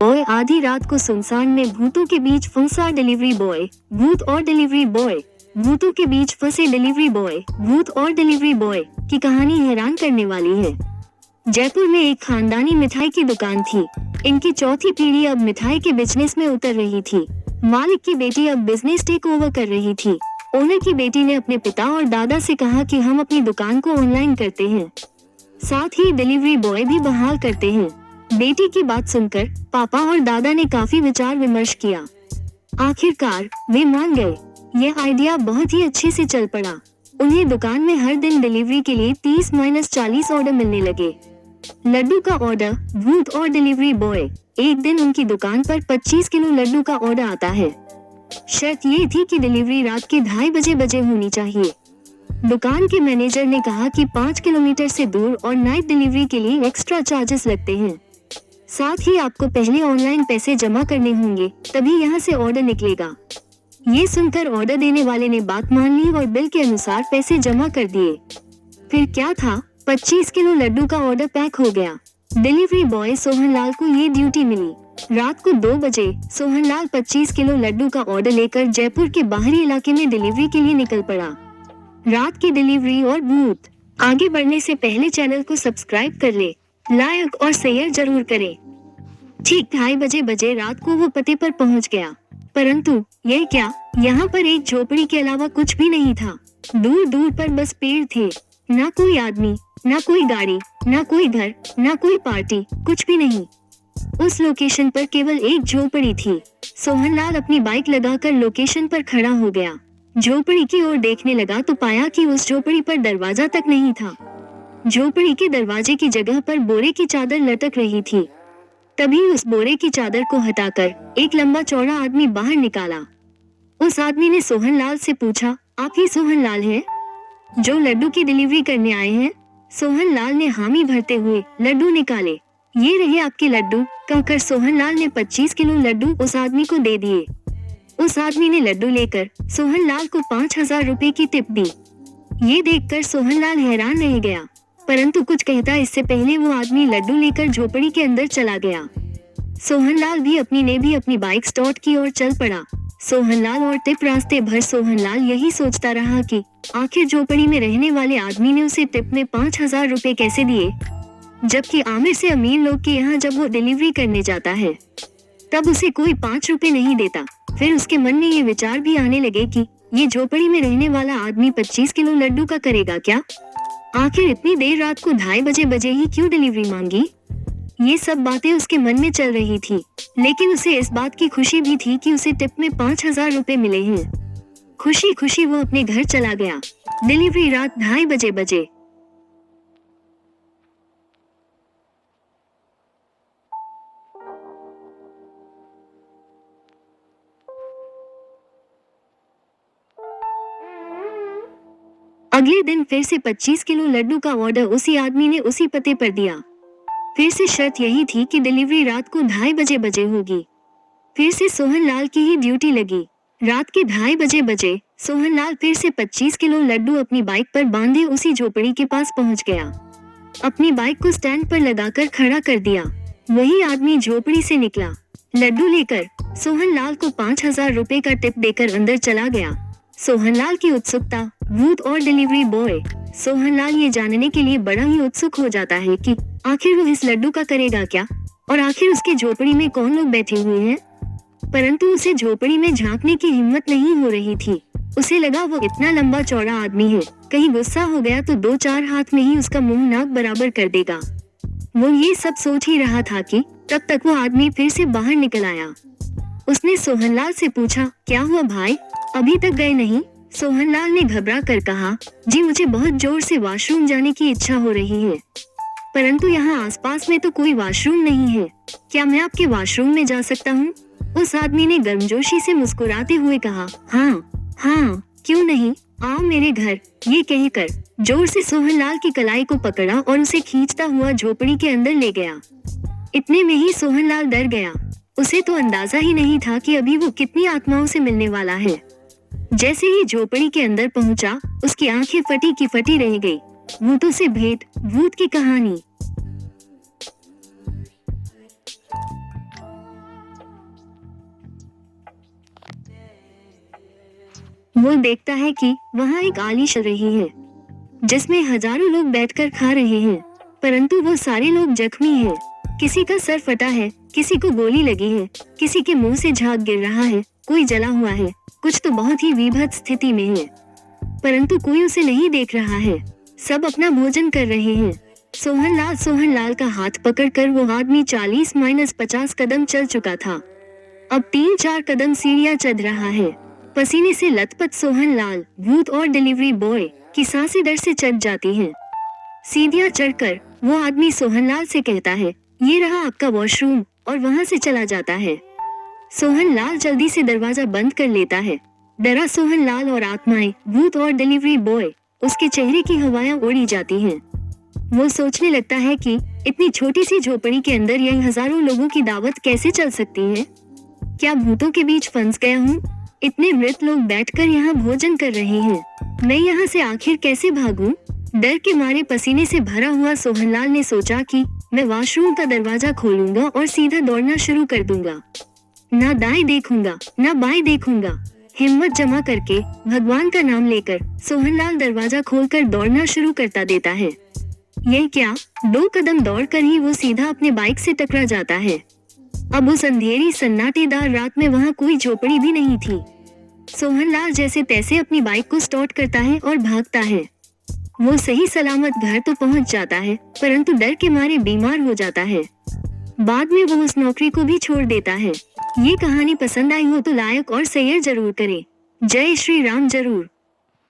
Boy आधी रात को सुनसान में भूतों के बीच फंसा डिलीवरी बॉय। भूत और डिलीवरी बॉय। भूतों के बीच फंसे डिलीवरी बॉय। भूत और डिलीवरी बॉय की कहानी हैरान करने वाली है। जयपुर में एक खानदानी मिठाई की दुकान थी। इनकी चौथी पीढ़ी अब मिठाई के बिजनेस में उतर रही थी। मालिक की बेटी अब बिजनेस टेक ओवर कर रही थी। ओनर की बेटी ने अपने पिता और दादा से कहा कि हम अपनी दुकान को ऑनलाइन करते हैं, साथ ही डिलीवरी बॉय भी बहाल करते हैं। बेटी की बात सुनकर पापा और दादा ने काफी विचार विमर्श किया। आखिरकार वे मान गए। यह आइडिया बहुत ही अच्छे से चल पड़ा। उन्हें दुकान में हर दिन डिलीवरी के लिए 30-40 ऑर्डर मिलने लगे। लड्डू का ऑर्डर। भूत और डिलीवरी बॉय। एक दिन उनकी दुकान पर 25 किलो लड्डू का ऑर्डर आता है। शर्त ये थी कि डिलीवरी रात के 2:30 बजे होनी चाहिए। दुकान के मैनेजर ने कहा कि 5 किलोमीटर से दूर और नाइट डिलीवरी के लिए एक्स्ट्रा चार्जेस लगते हैं। साथ ही आपको पहले ऑनलाइन पैसे जमा करने होंगे, तभी यहाँ से ऑर्डर निकलेगा। ये सुनकर ऑर्डर देने वाले ने बात मान ली और बिल के अनुसार पैसे जमा कर दिए। फिर क्या था, 25 किलो लड्डू का ऑर्डर पैक हो गया। डिलीवरी बॉय सोहनलाल को ये ड्यूटी मिली। रात को 2 बजे सोहनलाल 25 किलो लड्डू का ऑर्डर लेकर जयपुर के बाहरी इलाके में डिलीवरी के लिए निकल पड़ा। रात की डिलीवरी और भूत। आगे बढ़ने से पहले चैनल को सब्सक्राइब कर ले, लाइक और शेयर जरूर करें। ठीक 2:30 बजे रात को वो पते पर पहुंच गया, परंतु यह क्या, यहाँ पर एक झोपड़ी के अलावा कुछ भी नहीं था। दूर दूर पर बस पेड़ थे। ना कोई आदमी, ना कोई गाड़ी, ना कोई घर, ना कोई पार्टी, कुछ भी नहीं। उस लोकेशन पर केवल एक झोपड़ी थी। सोहनलाल अपनी बाइक लगाकर लोकेशन पर खड़ा हो गया। झोपड़ी की ओर देखने लगा तो पाया कि उस झोपड़ी पर दरवाजा तक नहीं था। झोपड़ी के दरवाजे की जगह पर बोरे की चादर लटक रही थी। तभी उस बोरे की चादर को हटाकर एक लंबा चौड़ा आदमी बाहर निकाला। उस आदमी ने सोहनलाल से पूछा, आप ही सोहनलाल हैं जो लड्डू की डिलीवरी करने आए हैं? सोहनलाल ने हामी भरते हुए लड्डू निकाले। ये रहे आपके लड्डू, कहकर सोहनलाल ने 25 किलो लड्डू उस आदमी को दे दिए। उस आदमी ने लड्डू लेकर सोहनलाल को 5,000 रुपए की टिप दी। ये देखकर सोहनलाल हैरान रह गया, परंतु कुछ कहता इससे पहले वो आदमी लड्डू लेकर झोपड़ी के अंदर चला गया। सोहनलाल भी अपनी बाइक स्टार्ट की और चल पड़ा। सोहनलाल और टिप रास्ते भर सोहनलाल यही सोचता रहा कि आखिर झोपड़ी में रहने वाले आदमी ने उसे टिप में 5,000 रुपए कैसे दिए, जबकि आमिर से अमीर लोग के यहाँ जब वो डिलीवरी करने जाता है तब उसे कोई 5 रुपए नहीं देता। फिर उसके मन में ये विचार भी आने लगे कि ये झोपड़ी में रहने वाला आदमी 25 किलो लड्डू का करेगा क्या? आखिर इतनी देर रात को 2:30 बजे ही क्यों डिलीवरी मांगी? ये सब बातें उसके मन में चल रही थी, लेकिन उसे इस बात की खुशी भी थी कि उसे टिप में 5,000 रुपए मिले हैं। खुशी खुशी वो अपने घर चला गया। डिलीवरी रात 2:30 बजे। अगले दिन फिर से 25 किलो लड्डू का ऑर्डर उसी आदमी ने उसी पते पर दिया। फिर से शर्त यही थी कि डिलीवरी रात को 2:30 बजे होगी। फिर से सोहनलाल की ही ड्यूटी लगी। रात के 2:30 बजे सोहनलाल फिर से 25 किलो लड्डू अपनी बाइक पर बांधे उसी झोपड़ी के पास पहुंच गया। अपनी बाइक को स्टैंड पर लगाकर खड़ा कर दिया। वही आदमी झोपड़ी से निकला। लड्डू लेकर सोहनलाल को 5,000 रुपए का टिप देकर अंदर चला गया। सोहनलाल की उत्सुकता। भूत और डिलीवरी बॉय। सोहनलाल ये जानने के लिए बड़ा ही उत्सुक हो जाता है कि आखिर वो इस लड्डू का करेगा क्या, और आखिर उसके झोपड़ी में कौन लोग बैठे हुए हैं। परंतु उसे झोपड़ी में झांकने की हिम्मत नहीं हो रही थी। उसे लगा वो इतना लंबा चौड़ा आदमी है, कहीं गुस्सा हो गया तो 2-4 हाथ में ही उसका मुंह नाक बराबर कर देगा। वो ये सब सोच ही रहा था कि तब तक वो आदमी फिर से बाहर निकल आया। उसने सोहनलाल से पूछा, क्या हुआ भाई, अभी तक गए नहीं? सोहनलाल ने घबरा कर कहा, जी मुझे बहुत जोर से वॉशरूम जाने की इच्छा हो रही है, परंतु यहाँ आसपास में तो कोई वॉशरूम नहीं है। क्या मैं आपके वॉशरूम में जा सकता हूँ? उस आदमी ने गर्मजोशी से मुस्कुराते हुए कहा, हाँ, क्यों नहीं, आओ मेरे घर। ये कहकर जोर से सोहनलाल की कलाई को पकड़ा और उसे खींचता हुआ झोपड़ी के अंदर ले गया। इतने में ही सोहनलाल डर गया। उसे तो अंदाजा ही नहीं था कि अभी वो कितनी आत्माओं से मिलने वाला है। जैसे ही झोपड़ी के अंदर पहुंचा, उसकी आंखें फटी की फटी रह गई। भूतों से भेंट, भूत की कहानी। वो देखता है कि वहाँ एक आली चल रही है जिसमें हजारों लोग बैठकर खा रहे हैं, परंतु वो सारे लोग जख्मी हैं। किसी का सर फटा है, किसी को गोली लगी है, किसी के मुंह से झाग गिर रहा है, कोई जला हुआ है, कुछ तो बहुत ही विभत्स स्थिति में है, परंतु कोई उसे नहीं देख रहा है। सब अपना भोजन कर रहे हैं। सोहनलाल का हाथ पकड़कर वो आदमी 40-50 कदम चल चुका था। अब 3-4 कदम सीढ़ियां चढ़ रहा है। पसीने से लथपथ सोहनलाल, भूत और डिलीवरी बॉय की सांसें डर से चढ़ जाती हैं। सीढ़ियां चढ़कर वो आदमी सोहनलाल से कहता है, ये रहा आपका वॉशरूम, और वहां से चला जाता है। सोहनलाल जल्दी से दरवाजा बंद कर लेता है। डरा सोहनलाल और आत्माएं, भूत और डिलीवरी बॉय, उसके चेहरे की हवाएं उड़ी जाती हैं। वो सोचने लगता है कि इतनी छोटी सी झोपड़ी के अंदर यह हजारों लोगों की दावत कैसे चल सकती है। क्या भूतों के बीच फंस गया हूँ? इतने मृत लोग बैठकर यहाँ भोजन कर रहे हैं। मैं यहाँ से आखिर कैसे भागूं? डर के मारे पसीने से भरा हुआ सोहनलाल ने सोचा कि मैं वॉशरूम का दरवाजा खोलूंगा और सीधा दौड़ना शुरू कर दूंगा। ना दाएं देखूंगा, ना बाएं देखूंगा। हिम्मत जमा करके भगवान का नाम लेकर सोहनलाल दरवाजा खोलकर दौड़ना शुरू करता देता है। यह क्या, 2 कदम दौड़कर ही वो सीधा अपने बाइक से टकरा जाता है। अब उस अंधेरी सन्नाटेदार रात में वहाँ कोई झोपड़ी भी नहीं थी। सोहनलाल जैसे तैसे अपनी बाइक को स्टार्ट करता है और भागता है। वो सही सलामत घर तो पहुंच जाता है, परंतु डर के मारे बीमार हो जाता है। बाद में वो उस नौकरी को भी छोड़ देता है। ये कहानी पसंद आई हो तो लाइक और शेयर जरूर करें। जय श्री राम जरूर।